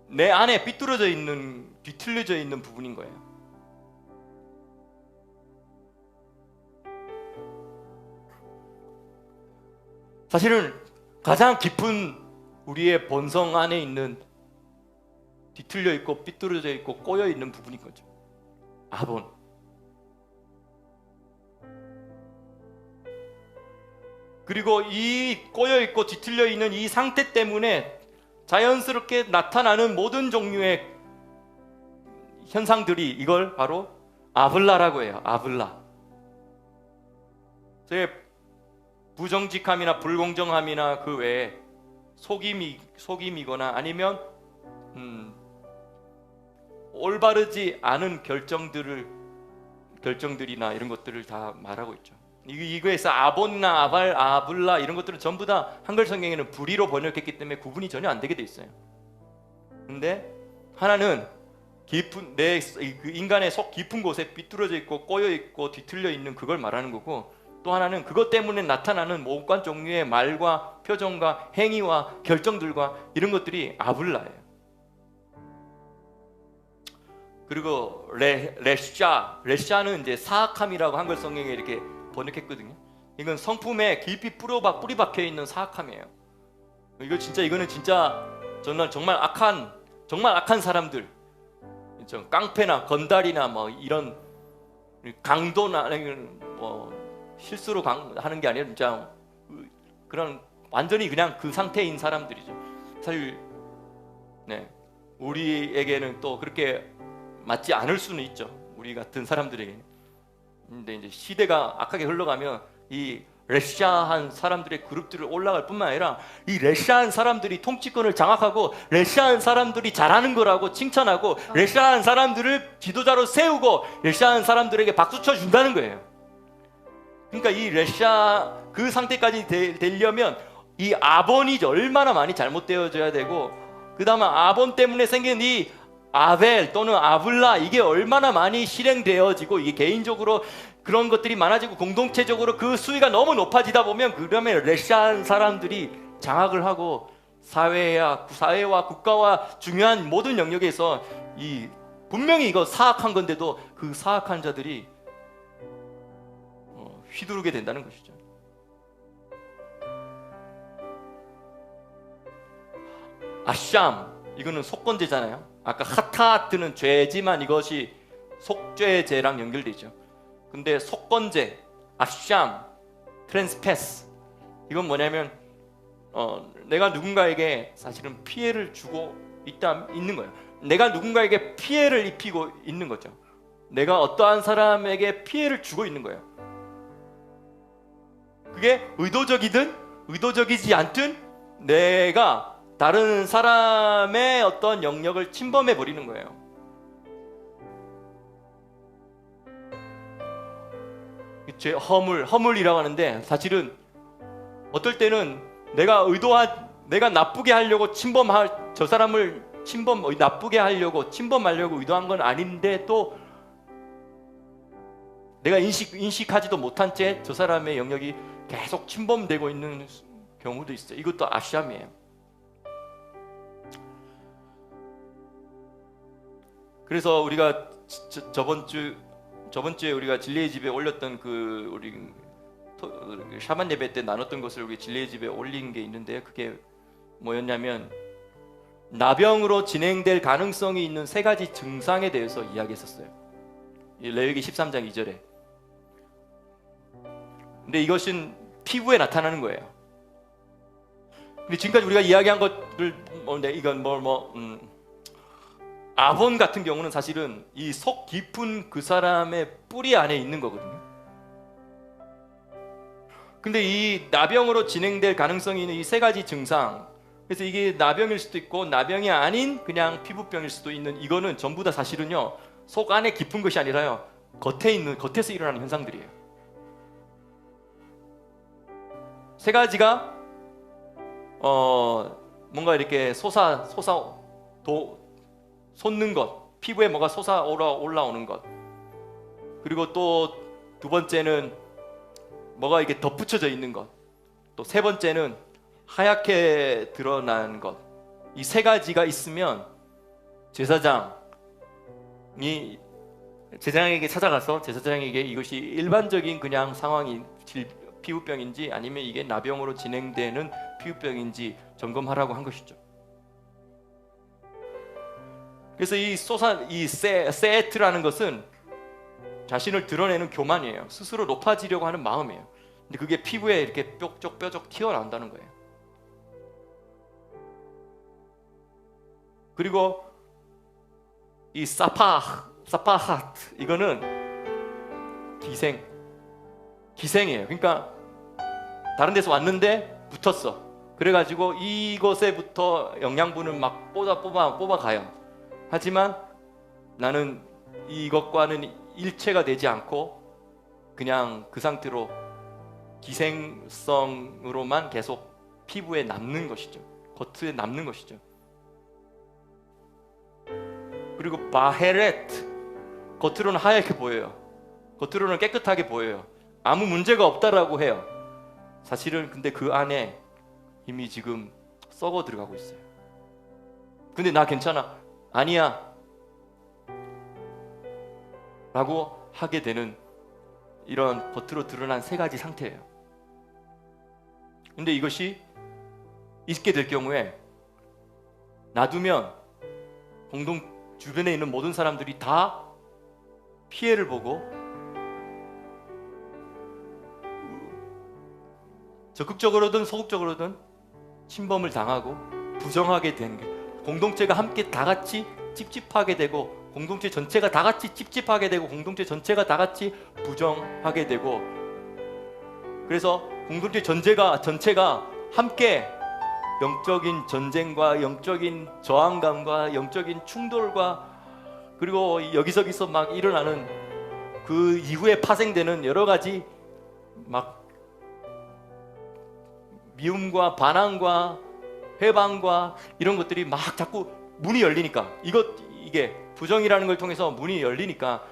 내 안에 뒤틀려져 있는 부분인 거예요. 사실은 가장 깊은 우리의 본성 안에 있는 뒤틀려 있고 삐뚤어져 있고 꼬여 있는 부분인 거죠. 아본. 그리고 이 꼬여 있고 뒤틀려 있는 이 상태 때문에 자연스럽게 나타나는 모든 종류의 현상들이 이걸 바로 아블라라고 해요. 아블라. 제 부정직함이나 불공정함이나 그 외에 속임이거나 아니면 올바르지 않은 결정들이나 이런 것들을 다 말하고 있죠. 이거에서 아본나 아발 아불라 이런 것들은 전부 다 한글 성경에는 불의로 번역했기 때문에 구분이 전혀 안 되게 돼 있어요. 근데 하나는 깊은 그 인간의 속 깊은 곳에 삐뚤어져 있고 꼬여 있고 뒤틀려 있는 그걸 말하는 거고, 또 하나는 그것 때문에 나타나는 모든 종류의 말과 표정과 행위와 결정들과 이런 것들이 아불라예요. 그리고 레샤는 이제 사악함이라고 한글 성경에 이렇게 번역했거든요. 이건 성품에 깊이 뿌리 박혀 있는 사악함이에요. 이거는 진짜 정말 악한 사람들, 깡패나 건달이나 뭐 이런 강도나 뭐 실수로 하는 게 아니라 진짜 그런 완전히 그냥 그 상태인 사람들이죠. 사실 우리에게는 또 그렇게 맞지 않을 수는 있죠. 우리 같은 사람들에게. 근데 이제 시대가 악하게 흘러가면 이 레시아한 사람들의 그룹들을 올라갈 뿐만 아니라 이 레시아한 사람들이 통치권을 장악하고 레시아한 사람들이 잘하는 거라고 칭찬하고 레시아한 사람들을 지도자로 세우고 레시아한 사람들에게 박수 쳐준다는 거예요. 그러니까 이 레시아 그 상태까지 되려면 이 아본이 얼마나 많이 잘못되어져야 되고, 그 다음에 아본 때문에 생긴 이 아벨 또는 아블라 이게 얼마나 많이 실행되어지고, 이게 개인적으로 그런 것들이 많아지고 공동체적으로 그 수위가 너무 높아지다 보면, 그러면 레시아한 사람들이 장악을 하고 사회와 국가와 중요한 모든 영역에서 분명히 이거 사악한 건데도 그 사악한 자들이 휘두르게 된다는 것이죠. 아샴, 이거는 속건제잖아요. 아까 하타트는 죄지만 이것이 속죄죄랑 연결되죠. 근데 속건제, 아샴, 트랜스패스, 이건 뭐냐면 내가 누군가에게 사실은 피해를 주고 있는 거예요. 내가 누군가에게 피해를 입히고 있는 거죠. 내가 어떠한 사람에게 피해를 주고 있는 거예요. 그게 의도적이든 의도적이지 않든 내가 다른 사람의 어떤 영역을 침범해 버리는 거예요. 허물이라고 하는데, 사실은 어떨 때는 내가 나쁘게 하려고 저 사람을 나쁘게 하려고 침범하려고 의도한 건 아닌데, 또 내가 인식하지도 못한 채 저 사람의 영역이 계속 침범되고 있는 경우도 있어요. 이것도 아샴이에요. 그래서 우리가 저번 주에 우리가 진리의 집에 올렸던 우리 샤만 예배 때 나눴던 것을 우리 진리의 집에 올린 게 있는데요. 그게 뭐였냐면, 나병으로 진행될 가능성이 있는 3가지 증상에 대해서 이야기했었어요. 레위기 13장 2절에. 근데 이것은 피부에 나타나는 거예요. 근데 지금까지 우리가 이야기한 것들, 이건 아본 같은 경우는 사실은 이 속 깊은 그 사람의 뿌리 안에 있는 거거든요. 근데 이 나병으로 진행될 가능성이 있는 이 3가지 증상, 그래서 이게 나병일 수도 있고 나병이 아닌 그냥 피부병일 수도 있는, 이거는 전부 다 사실은요 속 안에 깊은 것이 아니라요 겉에서 일어나는 현상들이에요. 3가지가 뭔가 이렇게 솟는 것, 피부에 뭐가 올라오는 것, 그리고 또 2번째는 뭐가 이렇게 덧붙여져 있는 것, 또 3번째는 하얗게 드러난 것. 이 3가지가 있으면 제사장에게 찾아가서 제사장에게 이것이 일반적인 그냥 상황인 피부병인지 아니면 이게 나병으로 진행되는 피부병인지 점검하라고 한 것이죠. 그래서 이 세트라는 것은 자신을 드러내는 교만이에요. 스스로 높아지려고 하는 마음이에요. 근데 그게 피부에 이렇게 뾰족 튀어나온다는 거예요. 그리고 이 사파하트, 이거는 기생이에요. 그러니까 다른 데서 왔는데 붙었어. 그래가지고 이것에부터 영양분을 막 뽑아가요. 하지만 나는 이것과는 일체가 되지 않고 그냥 그 상태로 기생성으로만 계속 피부에 남는 것이죠. 겉에 남는 것이죠. 그리고 바헤렛, 겉으로는 하얗게 보여요. 겉으로는 깨끗하게 보여요. 아무 문제가 없다라고 해요. 사실은 근데 그 안에 이미 지금 썩어 들어가고 있어요. 근데 나 괜찮아, 아니야 라고 하게 되는 이런 겉으로 드러난 세 가지 상태예요. 근데 이것이 있게 될 경우에 놔두면 주변에 있는 모든 사람들이 다 피해를 보고 적극적으로든 소극적으로든 침범을 당하고 부정하게 되는 게, 공동체가 함께 다 같이 찝찝하게 되고, 공동체 전체가 다 같이 찝찝하게 되고, 공동체 전체가 다 같이 부정하게 되고, 그래서 공동체 전체가 함께 영적인 전쟁과 영적인 저항감과 영적인 충돌과, 그리고 여기저기서 막 일어나는 그 이후에 파생되는 여러 가지 막 미움과 반항과 회방과 이런 것들이 막 자꾸 문이 열리니까, 이게 부정이라는 걸 통해서 문이 열리니까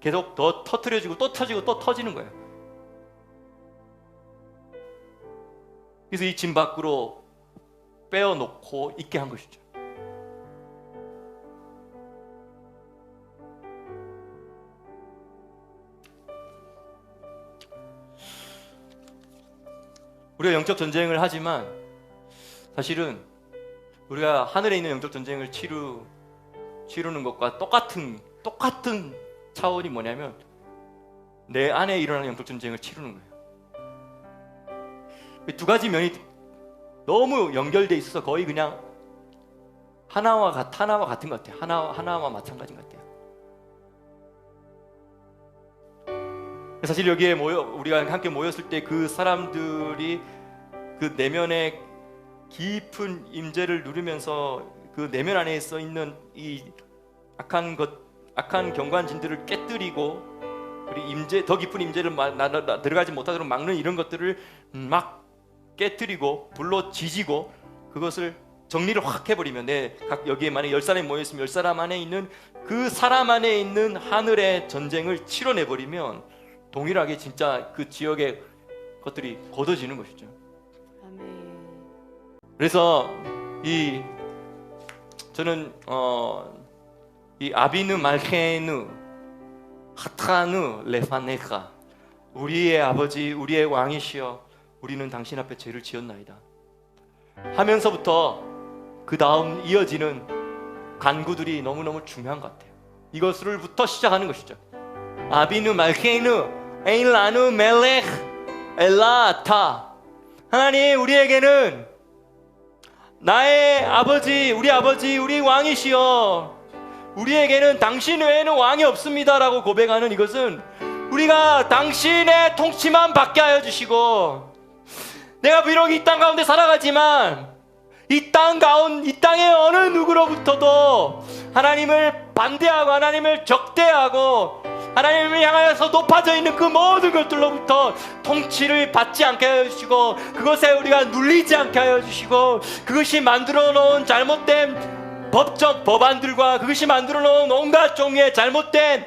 계속 더 터트려지고 또 터지고 또 터지는 거예요. 그래서 이 짐 밖으로 빼어놓고 있게 한 것이죠. 우리가 영적 전쟁을 하지만 사실은 우리가 하늘에 있는 영적 전쟁을 치르는 것과 똑같은 차원이 뭐냐면 내 안에 일어나는 영적 전쟁을 치르는 거예요. 두 가지 면이 너무 연결돼 있어서 거의 그냥 하나와 같은 것 같아요. 하나와 마찬가지인 것 같아요. 사실 여기에 우리가 함께 모였을 때 그 사람들이 그 내면의 깊은 임재를 누리면서 그 내면 안에 써 있는 이 악한 경관진들을 깨뜨리고, 그리고 더 깊은 임재를 들어가지 못하도록 막는 이런 것들을 막 깨뜨리고 불로 지지고, 그것을 정리를 확 해버리면, 여기에 만약 10사람이 모여있으면 10사람 안에 있는 그 사람 안에 있는 하늘의 전쟁을 치러내버리면 동일하게 진짜 그 지역의 것들이 걷어지는 것이죠. 아멘. 그래서 저는 이 아비느 말케누 하타누 레파네카, 우리의 아버지 우리의 왕이시여 우리는 당신 앞에 죄를 지었나이다 하면서부터 그 다음 이어지는 간구들이 너무너무 중요한 것 같아요. 이것을부터 시작하는 것이죠. 아비누 말케누 에일라누 멜렉 엘라타, 하나님 우리에게는 나의 아버지 우리 왕이시여 우리에게는 당신 외에는 왕이 없습니다 라고 고백하는 이것은 우리가 당신의 통치만 받게 하여 주시고, 내가 비록 이 땅 가운데 살아가지만 이 땅의 어느 누구로부터도 하나님을 반대하고 하나님을 적대하고 하나님을 향하여서 높아져 있는 그 모든 것들로부터 통치를 받지 않게 하여 주시고, 그것에 우리가 눌리지 않게 하여 주시고, 그것이 만들어 놓은 잘못된 법적 법안들과 그것이 만들어 놓은 온갖 종류의 잘못된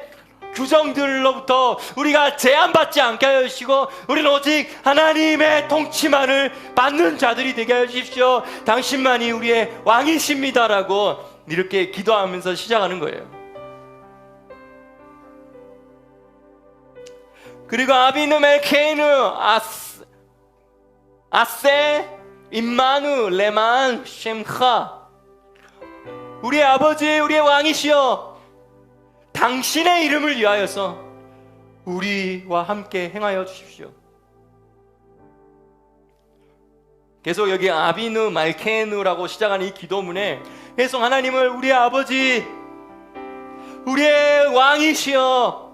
규정들로부터 우리가 제한받지 않게 하여 주시고, 우리는 오직 하나님의 통치만을 받는 자들이 되게 하여 주십시오. 당신만이 우리의 왕이십니다라고 이렇게 기도하면서 시작하는 거예요. 그리고 아비누 멜케이누 아세 임마누 레만 셴카, 우리의 아버지 우리의 왕이시여 당신의 이름을 위하여서 우리와 함께 행하여 주십시오. 계속 여기 아비누 말케누라고 시작하는 이 기도문에 계속 하나님을 우리의 아버지 우리의 왕이시여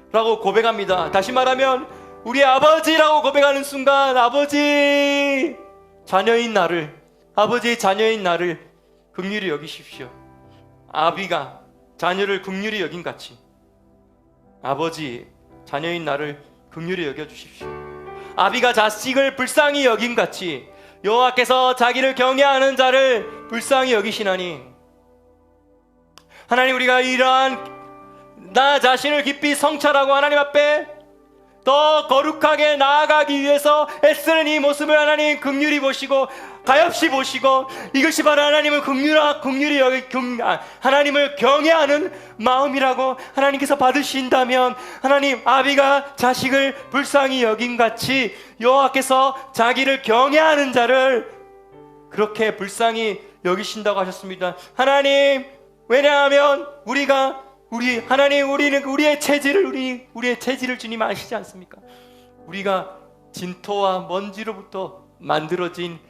라고 고백합니다. 다시 말하면 우리의 아버지라고 고백하는 순간 아버지 자녀인 나를 긍휼히 여기십시오. 아비가 자녀를 긍휼히 여긴 같이 아버지 자녀인 나를 긍휼히 여겨주십시오. 아비가 자식을 불쌍히 여긴 같이 여호와께서 자기를 경외하는 자를 불쌍히 여기시나니. 하나님, 우리가 이러한 나 자신을 깊이 성찰하고 하나님 앞에 더 거룩하게 나아가기 위해서 애쓰는 이 모습을 하나님 긍휼히 보시고 가엾이 보시고, 이것이 바로 하나님을 긍휼히 여기 하나님을 경외하는 마음이라고 하나님께서 받으신다면, 하나님, 아비가 자식을 불쌍히 여긴 같이 여호와께서 자기를 경외하는 자를 그렇게 불쌍히 여기신다고 하셨습니다. 하나님, 왜냐하면 우리는 우리의 체질을 주님 아시지 않습니까? 우리가 진토와 먼지로부터 만들어진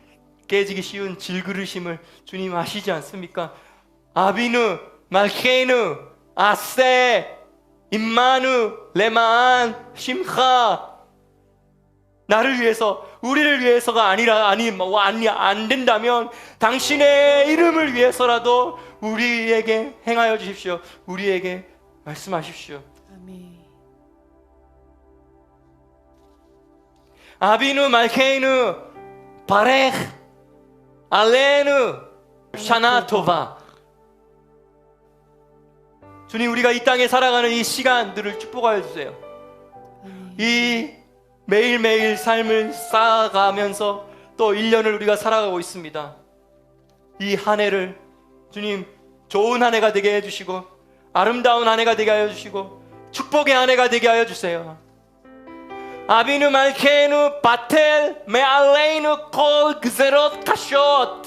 깨지기 쉬운 질그릇임을 주님 아시지 않습니까? 아비누, 말케이누, 아세, 임마누, 레만, 심카. 나를 위해서, 우리를 위해서가 안 된다면 당신의 이름을 위해서라도 우리에게 행하여 주십시오. 우리에게 말씀하십시오. 아멘. 아비누, 말케이누, 바레흐, 알레누, 샤나토바. 주님, 우리가 이 땅에 살아가는 이 시간들을 축복하여 주세요. 이 매일매일 삶을 쌓아가면서 또 1년을 우리가 살아가고 있습니다. 이 한 해를 주님 좋은 한 해가 되게 해주시고, 아름다운 한 해가 되게 하여 주시고, 축복의 한 해가 되게 하여 주세요. 아비누 말케누 바텔 메알레이누 콜 그제롯 카쇼.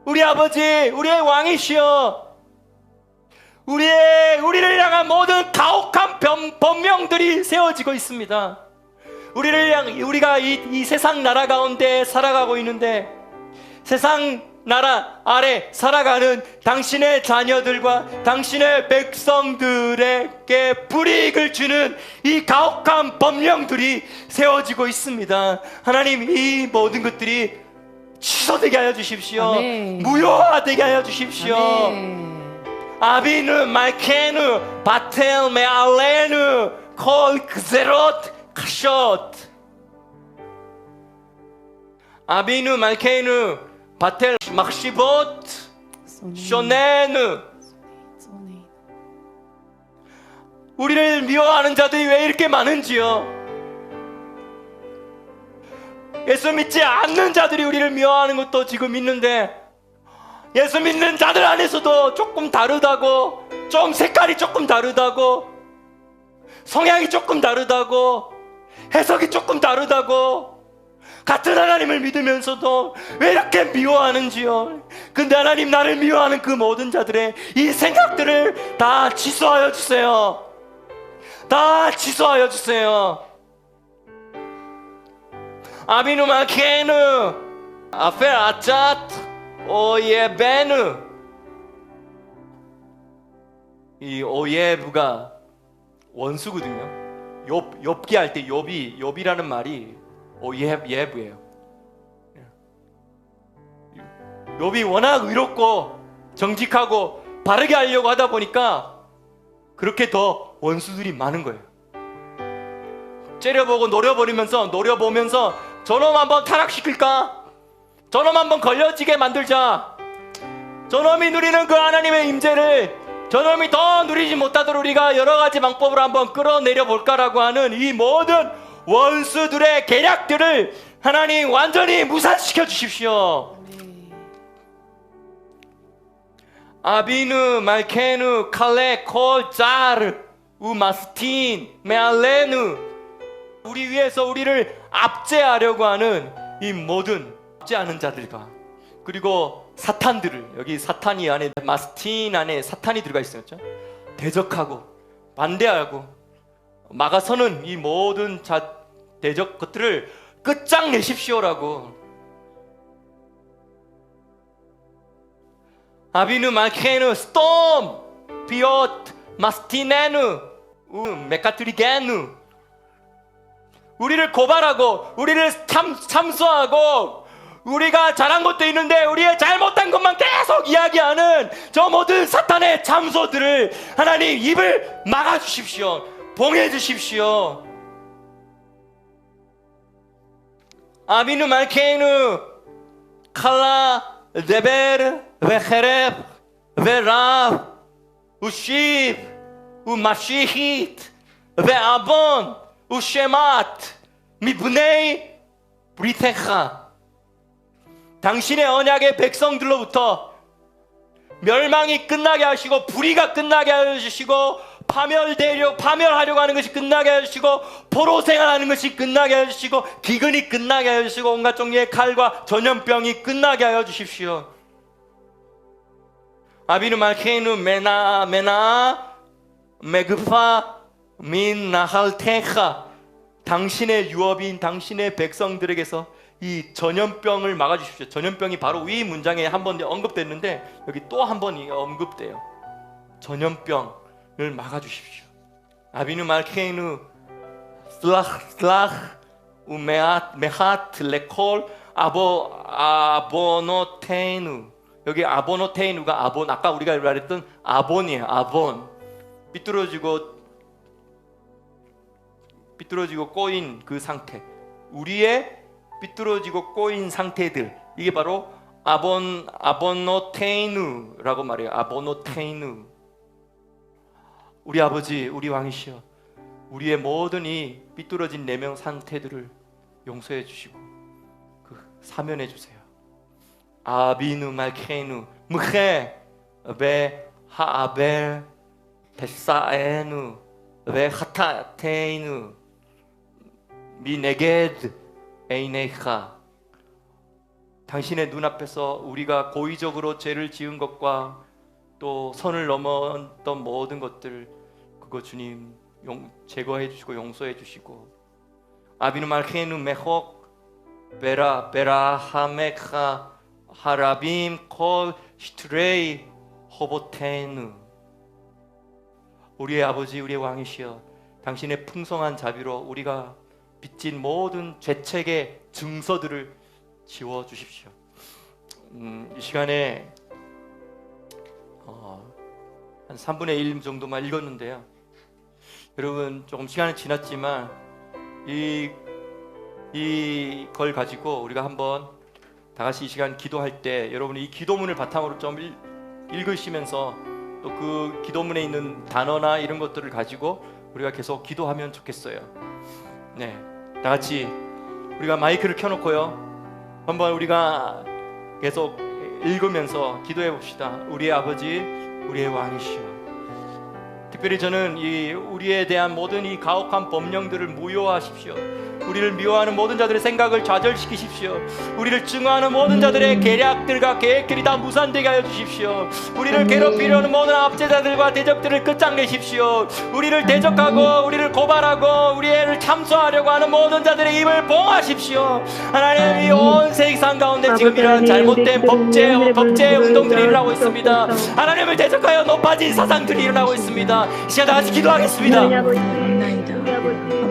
우리 아버지, 우리의 왕이시여, 우리를 향한 모든 가혹한 법명들이 세워지고 있습니다. 우리가 이 세상 나라 가운데 살아가고 있는데, 세상 나라 아래 살아가는 당신의 자녀들과 당신의 백성들에게 불이익을 주는 이 가혹한 법령들이 세워지고 있습니다. 하나님, 이 모든 것들이 취소되게 하여 주십시오. 아멘. 무효화되게 하여 주십시오. 아멘. 아비누 말케누 바텔 메알레누 콜 그제롯 카쇼. 아비누 말케누 바텔 막시봇 쇼네누. 우리를 미워하는 자들이 왜 이렇게 많은지요? 예수 믿지 않는 자들이 우리를 미워하는 것도 지금 있는데, 예수 믿는 자들 안에서도 조금 다르다고, 좀 색깔이 조금 다르다고, 성향이 조금 다르다고, 해석이 조금 다르다고, 같은 하나님을 믿으면서도 왜 이렇게 미워하는지요? 근데 하나님, 나를 미워하는 그 모든 자들의 이 생각들을 다 취소하여 주세요. 다 취소하여 주세요. 아비누 마케누 아페 아차트 오예베누. 이 오예브가 원수거든요. 욥기 할 때 욥이라는 말이 오예브예요. 욥이 워낙 의롭고 정직하고 바르게 하려고 하다 보니까 그렇게 더 원수들이 많은 거예요. 째려보고 노려보면서 저놈 한번 타락시킬까? 저놈 한번 걸려지게 만들자. 저놈이 누리는 그 하나님의 임재를 저놈이 더 누리지 못하도록 우리가 여러 가지 방법으로 한번 끌어내려 볼까라고 하는 이 모든 원수들의 계략들을 하나님 완전히 무산시켜 주십시오. 아비누 말케누 칼레 콜 자르 우마스틴 메알레누. 우리 위해서 우리를 압제하려고 하는 이 모든 압제하는 자들과, 그리고 사탄들을, 여기 사탄이 안에 마스틴 안에 사탄이 들어가 있었죠. 대적하고 반대하고 막아서는 이 모든 대적 것들을 끝장내십시오라고. 아비누 마케누 스톰 비옷 마스티네누 메카트리게누. 우리를 고발하고 우리를 참수하고 우리가 잘한 것도 있는데 우리의 잘못한 것만 계속 이야기하는 저 모든 사탄의 참소들을 하나님 입을 막아주십시오. 봉해주십시오. 아비누 말케이누 칼라 데베르 베헤렙 베랍 우십 우마시히트 베아본 우쉐마트 미브네이 브리테카. 당신의 언약의 백성들로부터 멸망이 끝나게 하시고 불의가 끝나게 하시고 파멸하려고 하는 것이 끝나게 하시고 포로 생활하는 것이 끝나게 하시고 기근이 끝나게 하시고 온갖 종류의 칼과 전염병이 끝나게 하여 주십시오. 아비누 말케이누 메나 메그파 민 나할테카. 당신의 유업인 당신의 백성들에게서 이 전염병을 막아주십시오. 전염병이 바로 이 문장에 한 번 언급됐는데 여기 또 한 번 언급돼요. 전염병을 막아주십시오. 아비누 말케이누 슬라흐 우메하트 레콜 아보노테이누. 여기 아보노테이누가 아본, 아까 우리가 말했던 아본이에요. 아본. 삐뚤어지고 꼬인 그 상태, 우리의 삐뚤어지고 꼬인 상태들, 이게 바로 아보노테이누라고 말해요. 아보노테이누. 우리 아버지, 우리 왕이시여, 우리의 모든 이 삐뚤어진 내면 상태들을 용서해 주시고 사면해 주세요. 아비누 말케이누 무헤 베 하아벨 베사에누 베 하타테이누 미네게드 에이네카. 당신의 눈앞에서 우리가 고의적으로 죄를 지은 것과 또 선을 넘었던 모든 것들, 그거 주님 제거해 주시고 용서해 주시고. 아비누 말케이누 메혹 베라 하메카 하라빔 콜 시트레이 호보테누. 우리의 아버지, 우리의 왕이시여, 당신의 풍성한 자비로 우리가 빚진 모든 죄책의 증서들을 지워주십시오. 이 시간에 한 3분의 1 정도만 읽었는데요. 여러분, 조금 시간이 지났지만 이걸 가지고 우리가 한번 다 같이 이 시간 기도할 때 여러분이 이 기도문을 바탕으로 좀 읽으시면서 또 그 기도문에 있는 단어나 이런 것들을 가지고 우리가 계속 기도하면 좋겠어요. 네, 다 같이 우리가 마이크를 켜놓고요, 한번 우리가 계속 읽으면서 기도해 봅시다. 우리의 아버지, 우리의 왕이시여, 특별히 저는 우리에 대한 모든 이 가혹한 법령들을 무효하십시오. 우리를 미워하는 모든 자들의 생각을 좌절시키십시오. 우리를 증오하는 모든 자들의 계략들과 계획들이 다 무산되게 하여 주십시오. 우리를 괴롭히려는 모든 압제자들과 대적들을 끝장내십시오. 우리를 대적하고 우리를 고발하고 우리를 참소하려고 하는 모든 자들의 입을 봉하십시오. 하나님, 이 온 세상 가운데 지금 이런 잘못된 법제 운동들이 일어나고 있습니다. 하나님을 대적하여 높아진 사상들이 일어나고 있습니다. 이 시간 다 같이 기도하겠습니다.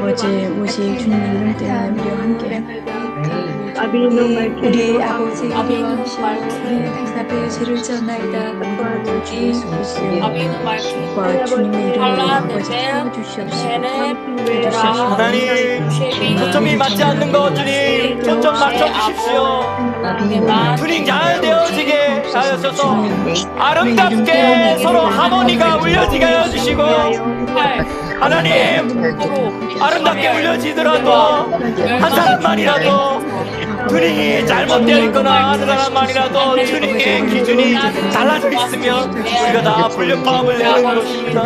아버지, 오직 주님 이름 때문에 우리와 함께 우리 아버지, 우리는 당신 앞에 죄를 지었나이다. 모든 것들 주 예수 그리스도와 주님의 이름으로 아버지 태워주시옵시고 하나님, 초점이 맞지 않는 것 주님 초점 맞춰주십시오. 주님 잘 되어지게 하셔서 아름답게 서로 하모니가 울려지게 해주시고, 하나님, 아름답게 울려지더라도 한 사람만이라도 주님이 잘못되어 있거나 하는 사람만이라도 주님의 기준이 달라져 있으면 우리가 다 불협화음을 내는 것입니다.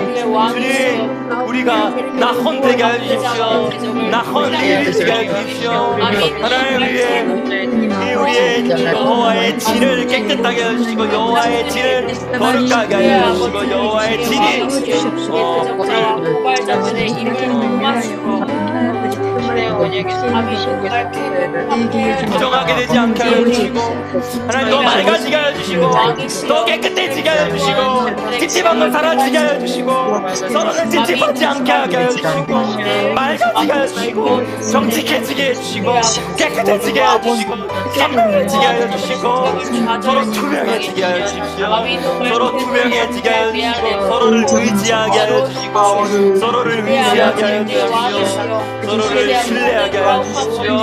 주님, 우리가 나 혼되게 해주십시오. 나 혼되게 해주십시오. 하나님, 우리의 여호와의 진을 깨끗하게 해주시고 여호와의 진을 거룩하게 해주시고 여호와의 진이 고발자들의 이름을 모아주고 부정하게 되지 않게 해주시고, 하나님 더 맑아지게 해주시고 더 깨끗해지게 해주시고 찝찝한 걸 사라지게 하여 주시고 서로를 찝찝하지 않게 하게 하여 주시고 맑아지게 하여 주시고 정직해지게 해주시고 깨끗해지게 하여 주시고 선명해지게 하여 주시고 서로 투명해지게 하여 주십시오. 서로 투명해지게 하여 주시고 서로를 의지하게 하여 주시고 서로를 의지하게 하여 주십시오. 서로를 신뢰하게 하여 주십시오.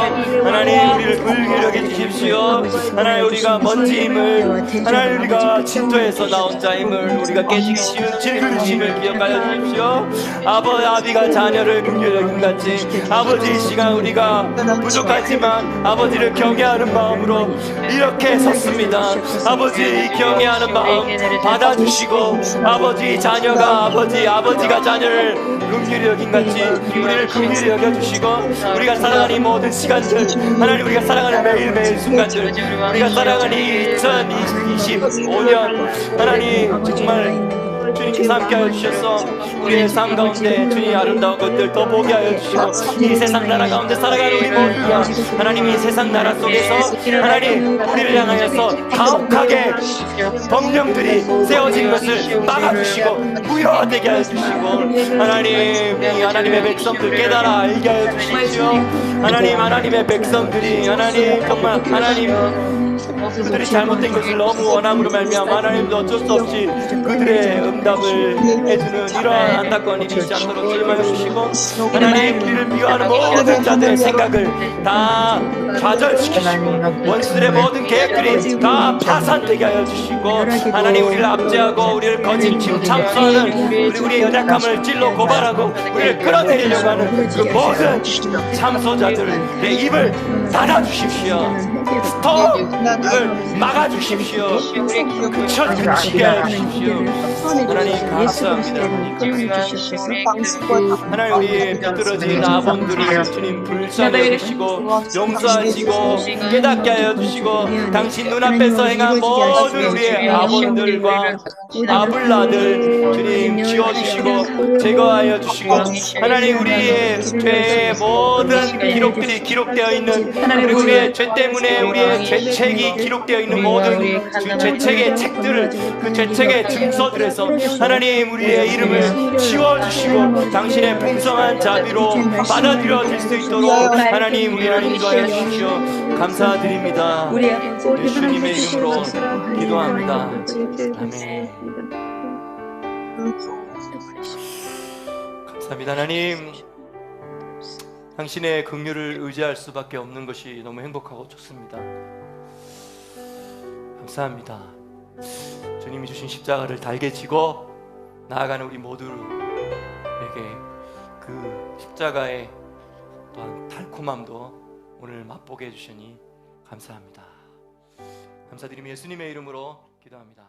하나님 우리를 불기력해 주십시오. 하나님 우리가 먼지임을 하나님 우리가 진토에서 나온 자임을 우리가 깨지기 쉬운 질그릇임을 기억하여 주십시오. 아비가 자녀를 긍휼히 같이 아버지 이 시간 우리가 부족하지만 아버지를 경외하는 마음으로 이렇게 섰습니다. 아버지 이 경외하는 마음 받아주시고 아버지 자녀가 아버지가 자녀를 긍휼히 여긴 같이 우리를 긍휼히 여겨주시고 우리가 살아가는 이 모든 시간들 하나님 우리가 살아가는 매일매일 순간들 우리가 살아가는 이 2025년 하나님 정말 주님께서 함께하여 주셔서 우리의 삶 가운데 주님의 아름다운 것들 더 보게 하여 주시고 이 세상 나라 가운데 살아가는 우리 모두가 하나님 이 세상 나라 속에서 하나님 우리를 향하여서 가혹하게 법령들이 세워진 것을 막아주시고 무효되게 하여 주시고 하나님 이 하나님의 백성들 깨달아 알게 하여 주십시오. 하나님의 백성들이 하나님 정말 하나님 그들이 잘못된 것을 너무 원함으로 말미암아 하나님도 어쩔 수 없이 그들의 응답을 해주는 이러한 안타까운 일이 있지 않도록 주님하여 주시고 하나님 우리를 미워하는 모든 자들의 생각을 다 좌절시키시고 원수들의 모든 계획들이 다 파산되게 하여 주시고 하나님 우리를 압제하고 우리를 거짓치고 참소하는 우리의 연약함을 찔러 고발하고 우리를 끌어내리려고 하는 그 모든 참소자들의 입을 닫아주십시오. 스톱을 막아주십시오. 그치게 하여 주십시오. 하나님 감사합니다. 하나님 우리의 비뚤어진 아범들을 주님 불쌍히 여기시고 용서하시고 깨닫게 하여 주시고 당신 눈앞에서 행한 모든 우리의 아범들과 아블라들 주님 지워주시고 제거하여 주시고 하나님 우리의 죄의 모든 기록들이 기록되어 있는 그리고 우리의 죄 때문에 우리의 죄책이 기록되어 있는 모든 그 죄책의 책들을 그 죄책의 증서들에서 하나님 우리의 이름을 지워주시고 당신의 풍성한 자비로 받아들여질 수 있도록 하나님 우리를 인도하여 주십시오. 감사드립니다. 예수님의 이름으로 기도합니다. 아멘. 감사합니다. 하나님 당신의 긍휼을 의지할 수밖에 없는 것이 너무 행복하고 좋습니다. 감사합니다. 주님이 주신 십자가를 달게 지고 나아가는 우리 모두에게 그 십자가의 또한 달콤함도 오늘 맛보게 해주시니 감사합니다. 감사드리며 예수님의 이름으로 기도합니다.